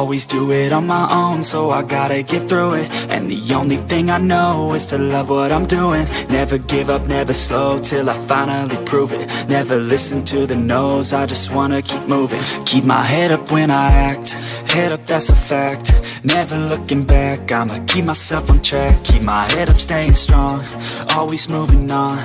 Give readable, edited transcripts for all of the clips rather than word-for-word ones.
always do it on my own, so I gotta get through it. And the only thing I know is to love what I'm doing. Never give up, never slow, till I finally prove it. Never listen to the no's, I just wanna keep moving. Keep my head up when I act, head up, that's a fact. Never looking back, I'ma keep myself on track. Keep my head up, staying strong, always moving on.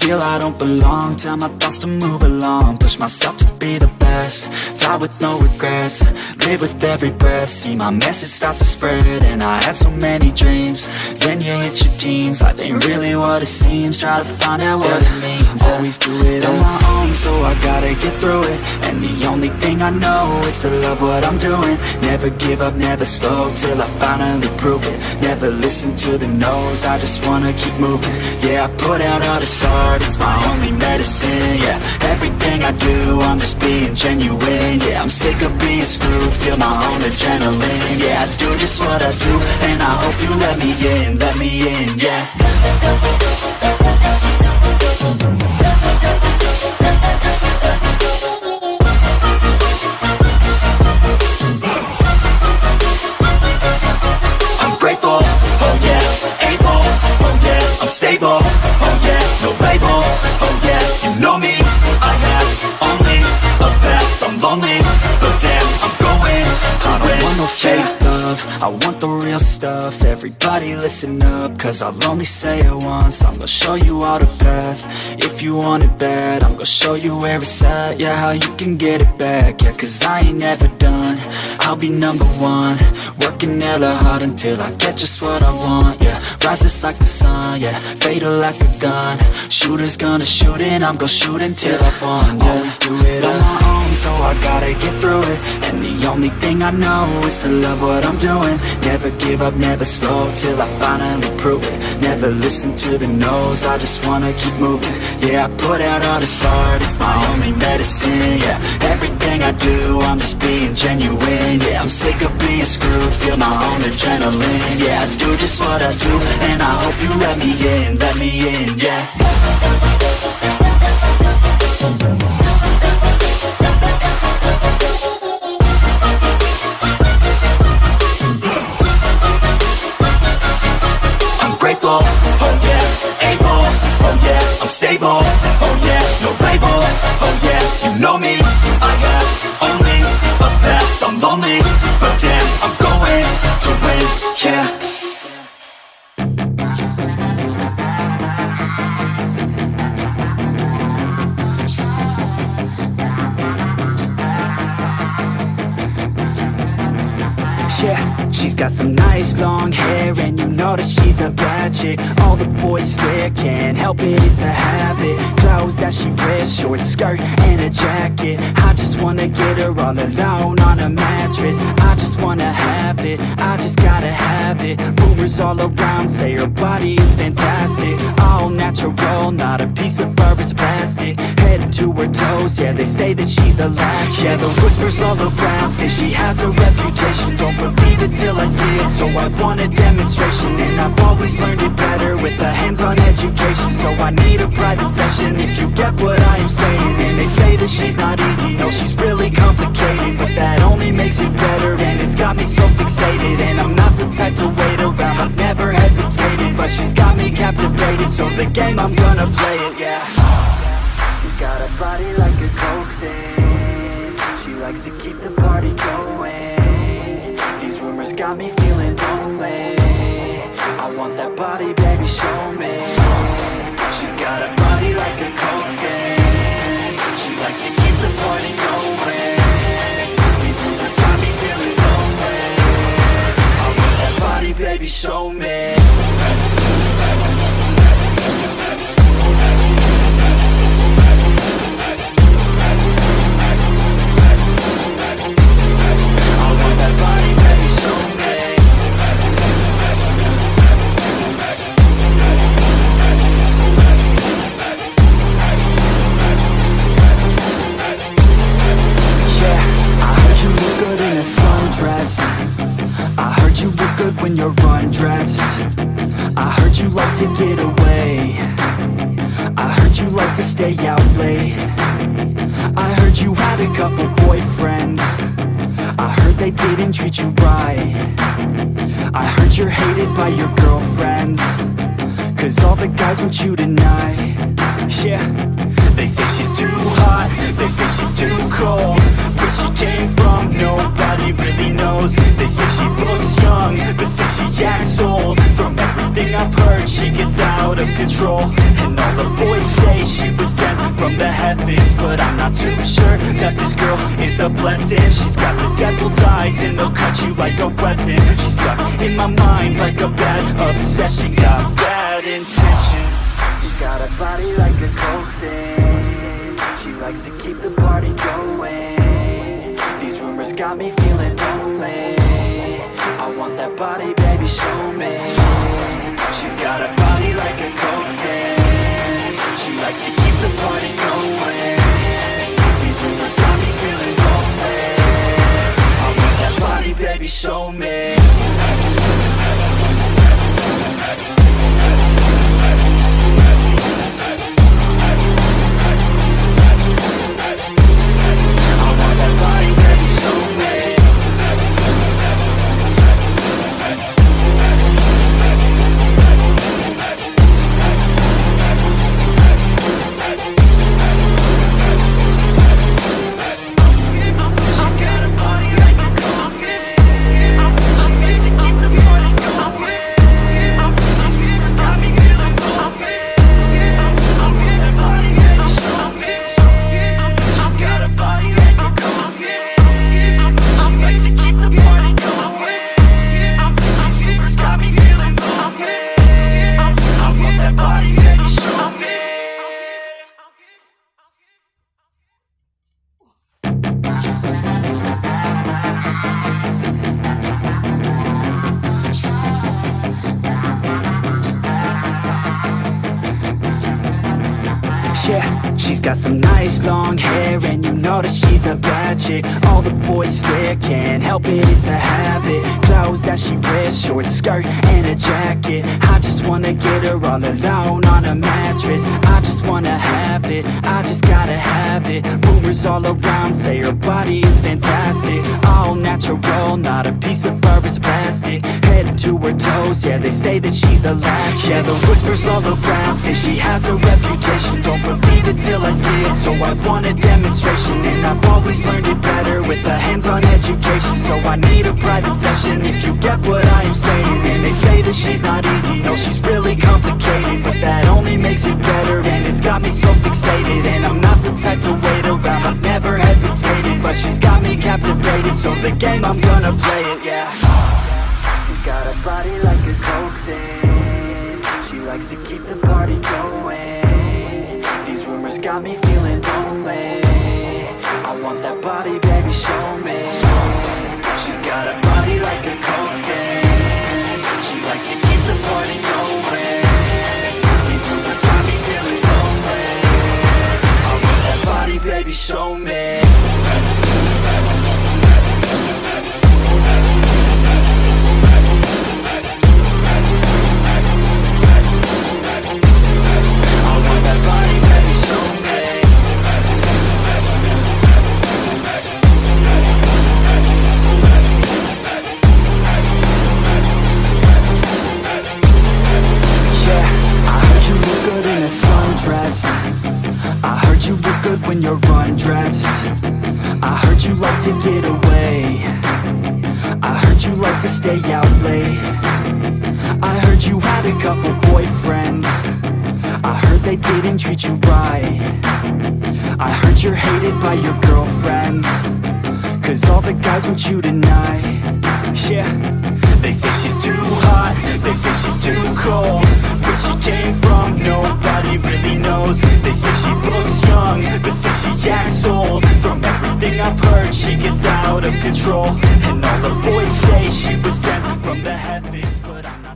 Feel I don't belong, tell my thoughts to move along. Push myself to be the best, die with no regrets. Live with every breath, see my message start to spread. And I had so many dreams, then you hit your teens. Life ain't really what it seems, try to find out what it means. Always do it on my own, so I gotta get through it. And the only thing I know is to love what I'm doing. Never give up, never slow, till I finally prove it. Never listen to the no's, I just wanna keep moving. Yeah, I put out all this art, it's my only medicine. Yeah, everything I do, I'm just being genuine. Yeah, I'm sick of being screwed, feel my own adrenaline. Yeah, I do just what I do, and I hope you let me in, yeah. Grateful, oh yeah, able, oh yeah, I'm stable, oh yeah, no label, oh yeah, you know me, I have only a path, I'm lonely, but damn, I'm going to win. I don't want no fake love, I want the real stuff. Everybody listen up, cause I'll only say it once. I'm gonna show you all the path, if you want it bad. I'm gonna show you where it's at, yeah, how you can get it back. Yeah, cause I ain't never done, I'll be number one. Working hella hard until I get just what I want, yeah. Rises like the sun, yeah, fatal like a gun. Shooter's gonna shoot and I'm gonna shoot until I won, yeah. Always do it on my own, so I gotta get through it. And the only thing I know is to love what I'm doing. Never give up, never slow, till I finally prove it. Never listen to the no's, I just wanna keep moving. Yeah, I put out all this art, it's my only medicine. Yeah, everything I do, I'm just being genuine. Yeah, I'm sick of being screwed, feel my own adrenaline. Yeah, I do just what I do, and I hope you let me in, yeah. Grateful, oh yeah, able, oh yeah, I'm stable, oh yeah, no label, oh yeah, you know me, I have only a path, I'm lonely, but damn, I'm going to win, yeah. Yeah, she's got some nice long hair, and you know that she's a bad chick. All the boys stare, can't help it, it's a habit. Clothes that she wears, short skirt and a jacket. I just wanna get her all alone on a mattress. I just wanna have it, I just gotta have it. Rumors all around say her body is fantastic. All natural, not a piece of fur is plastic. Head to her toes, yeah, they say that she's a latch. Yeah, the whispers all around say she has a reputation. Don't believe it till I see it, so I want a demonstration. And I've always learned it better with a hands-on education. So I need a private session if you get what I am saying. And they say that she's not easy, no, she's really complicated. But that only makes it better, and it's got me so fixated. And I'm not the type to wait around, I've never hesitated. But she's got me captivated, so the game, I'm gonna play it, yeah. She's got a body like a coke thing, she likes to keep the party going. These rumors got me feeling lonely, I want that body, baby, show me. She's got a body like a coke thing, she likes to keep the party going. These rumors got me feeling lonely, I want that body, baby, show me. When you're undressed, I heard you like to get away, I heard you like to stay out late, I heard you had a couple boyfriends, I heard they didn't treat you right. I heard you're hated by your girlfriends, 'cause all the guys want you tonight. Yeah, they say she's too hot, they say she's too cold. Where she came from, nobody really knows. They say she looks young, but say she acts old. From everything I've heard, she gets out of control. And all the boys say she was sent from the heavens, but I'm not too sure that this girl is a blessing. She's got the devil's eyes and they'll cut you like a weapon. She's stuck in my mind like a bad obsession. Got bad intentions. She got a body like a coffin. She likes to keep the party going. These rumors got me feeling lonely. I want that body, baby, show me. She's got a body like a coffin. She likes to keep the party going. These rumors got me feeling lonely. I want that body, baby, show me. Yeah, she's got some nice long hair, and you know that she's a bad chick. All the boys stare, can't help it, it's a habit. Clothes that she wears, short skirt and a jacket. I just wanna get her all alone on a mattress. I just wanna have it, I just gotta have it. Rumors all around say her body is fantastic. All natural, not a piece of fur is plastic. Head to her toes, yeah, they say that she's a latch. Yeah, the whispers all around say she has a reputation. Don't believe it till I see it, so I want a demonstration. And I've always learned it better with a hands-on education. So I need a private session if you get what I am saying. And they say that she's not easy, no, she's really complicated, but that only makes it better, and it's got me so fixated. And I'm not the type to wait around, I've never hesitated, but she's got me captivated, so the game, I'm gonna play it, yeah. She's got a body like a coffin. She likes to keep the party going. These rumors got me feeling lonely. I want that body, baby, show me. She's got a body like a coffin. She likes to keep the party going. These rumors got me feeling lonely. I want that body, baby, show me. I heard you look good when you're undressed. I heard you like to get away. I heard you like to stay out late. I heard you had a couple boyfriends. I heard they didn't treat you right. I heard you're hated by your girlfriends, 'cause all the guys want you tonight. Yeah, they say she's too hot, they say she's too cold. Where she came from, nobody really knows. They say she looks young, but say she acts old. From everything I've heard, she gets out of control. And all the boys say she was sent from the heavens, but I'm not